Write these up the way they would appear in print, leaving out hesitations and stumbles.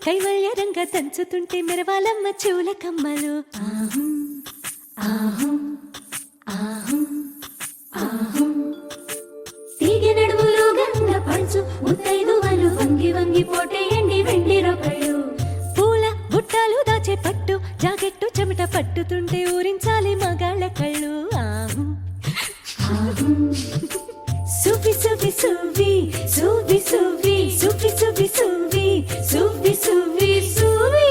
కైవల్య రంగ దంచుతుంటే మెరవాలమ్మ చెవుల కమ్మలు. తీగె నడుములు గంగ పంచు ముత్తైదువలు వంగి వంగి పోటేయండి వెండి రొకళ్ళు. పూల బుట్టాలు దాచే పట్టు జాకెట్టు చెమట పట్టుతుంటే ఊరించాలి మగాళ్ళ కళ్ళు. సువి సువి సువి సువి సువి సువి సువి సువి సువి సువి సువి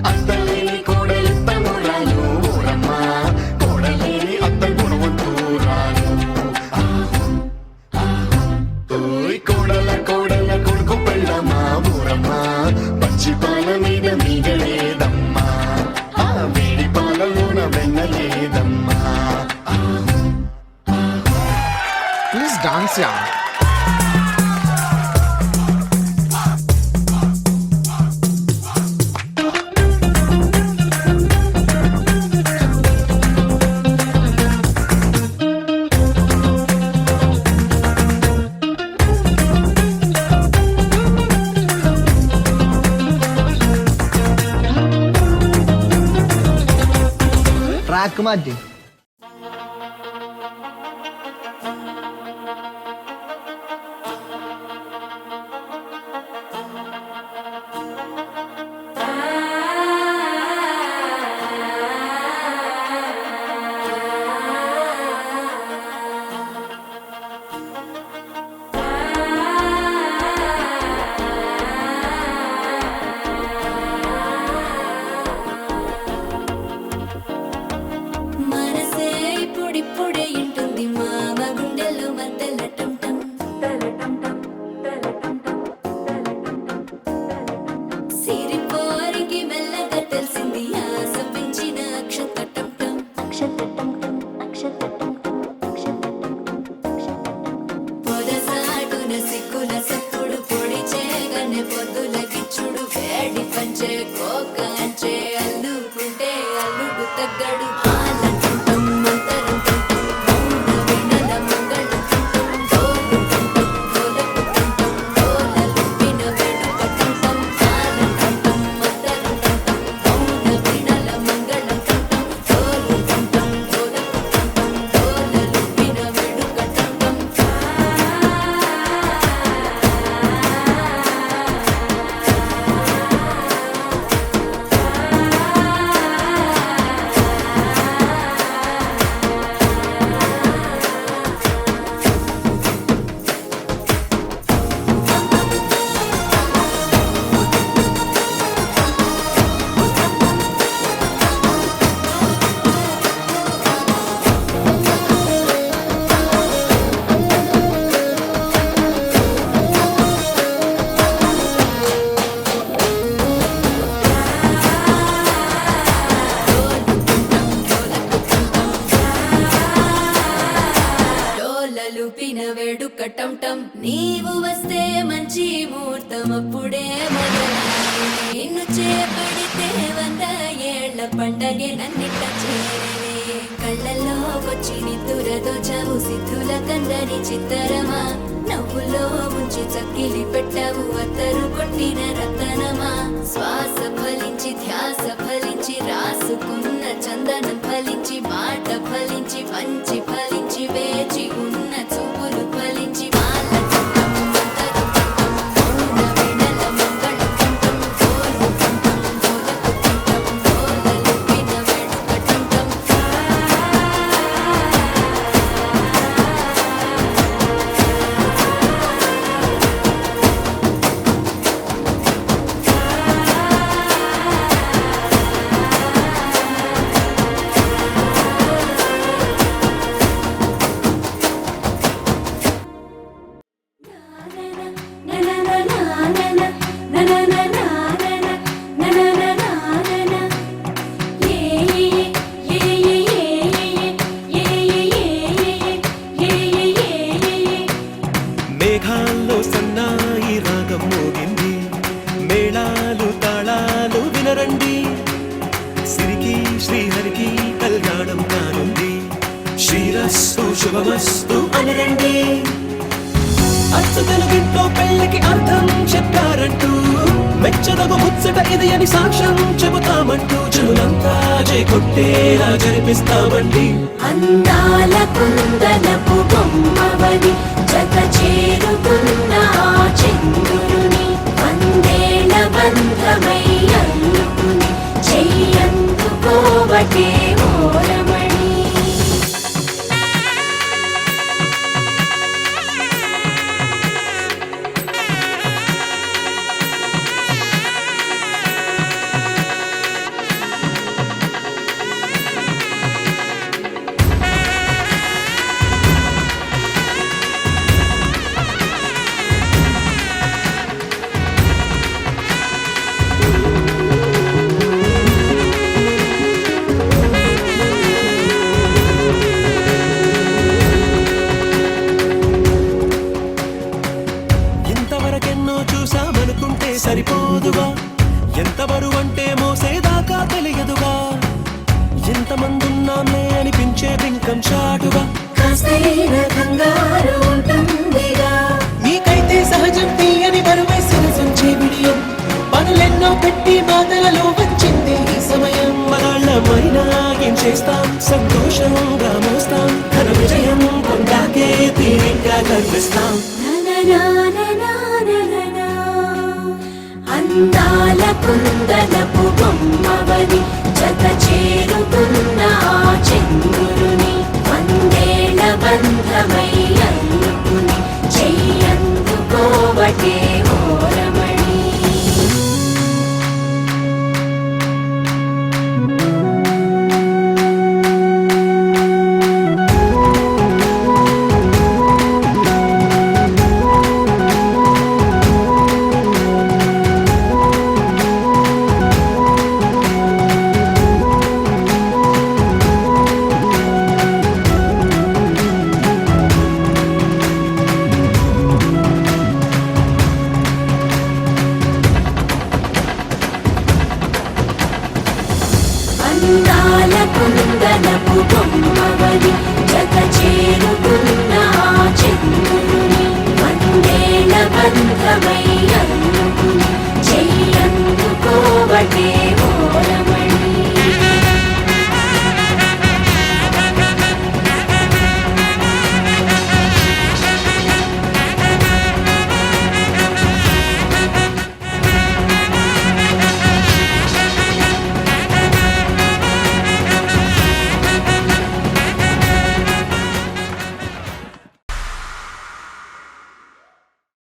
అత్తలేని కోడలు తమ్మురాలు ఊరమ్మ, కోడలేని అత్త గుణవంతురాలు. కోడల కోడల కొడుకు పెళ్ళమ్మా ఊరమ్మ, పచ్చి పాల మీద మీగలేదమ్మా, వేడి పాలలోన వెన్నలేదమ్మా. ప్లీజ్ డాన్స్ యా. ట్రాక్ మధ్య ఇప్పుడే ఇంటుంది మామ గుండెల్లో మధ్యల టం సిరిపోరికి మెల్లగా తెలిసింది ఆశ పెంచిన అక్షతటం పొదసాటున సిక్కుల సప్పుడు పొడి చేయగానే పొద్దుల గిచ్చుడు వేడి పంచే కోకాంచే అల్లుకుంటే అల్లుడు తగ్గడు. వేడుక టం నీవు వస్తే మంచి ముహూర్తం అప్పుడే మొదలయ్యే. నిన్ను చేపడితే 100 ఏళ్ల పండగే నన్నిట్ట చేరవే. కళ్ళల్లో వచ్చి నిద్దురదోచావు సిద్ధుల కందని చిత్తరమా. నవ్వులో ముంచి చక్కిలి పెట్టావు అత్తరు కొట్టిన రతనమా. శ్వాస ఫలించి ధ్యాస ఫలించి రాసుకున్న చందనం ఫలించి మాట ఫలించి మంచి ఫలించి వేచి ఉన్న చూపులు ఫలించి మాల చట్టం మంతరు చట్టం మౌన వెడల మంగళ కంఠం గోలు కంఠం గోలకు కంఠం గోలలుపిన వేడుక టంటం. మేఘాల్లో సన్నాయి రాగం మోగింది, మేళాలు తాళాలు వినరండి. సిరికి శ్రీహరికి కళ్యాణం కానుంది, శ్రీరస్తు శుభమస్తు అనరండి. అచ్చు తెలుగింట్లో పెళ్లికి అర్థం చెప్పారంటూ మెచ్చదగు ముచ్చట ఇది అని సాక్ష్యం చెబుతామంటూ చెవులంతా కొట్టేలా జరిపిస్తామండి. అందాల కుందనపు బొమ్మవని జత చేరుకున్న ఆ చంద్రుని 100 ఏళ్ల బంధమై అల్లుకుని చెయ్యందుకోవటే ఓరమణి. ఇంతవరకెన్నో చూసామనుకుంటే సరిపోదుగా, ఎంత బరువంటే మోసేదాకా తెలియదుగా. ఎంతమందున్నామే అనిపించే బింకం చాటుగా కాస్తైన కంగారు ఉంటుందిగా. నీకైతే సహజం తీయని బరువై సరసించే విడియం, పనులెన్నో పెట్టి బాధలలో వచ్చింది ఈ సమయం. మనాళ్ళమైనా ఏం చేస్తాం, సంతోషంగా మోస్తాం, ఘన విజయం పొందాకే తీరిగ్గా కనిపిస్తాం. అందాల కుందనపు బొమ్మవని జత చేరుకున్న ఆ చంద్రుని 100 ఏళ్ల బంధమై అల్లుకుని చెయ్యందుకోవటే ఓరమణి. అందాల కుందనపు బొమ్మవని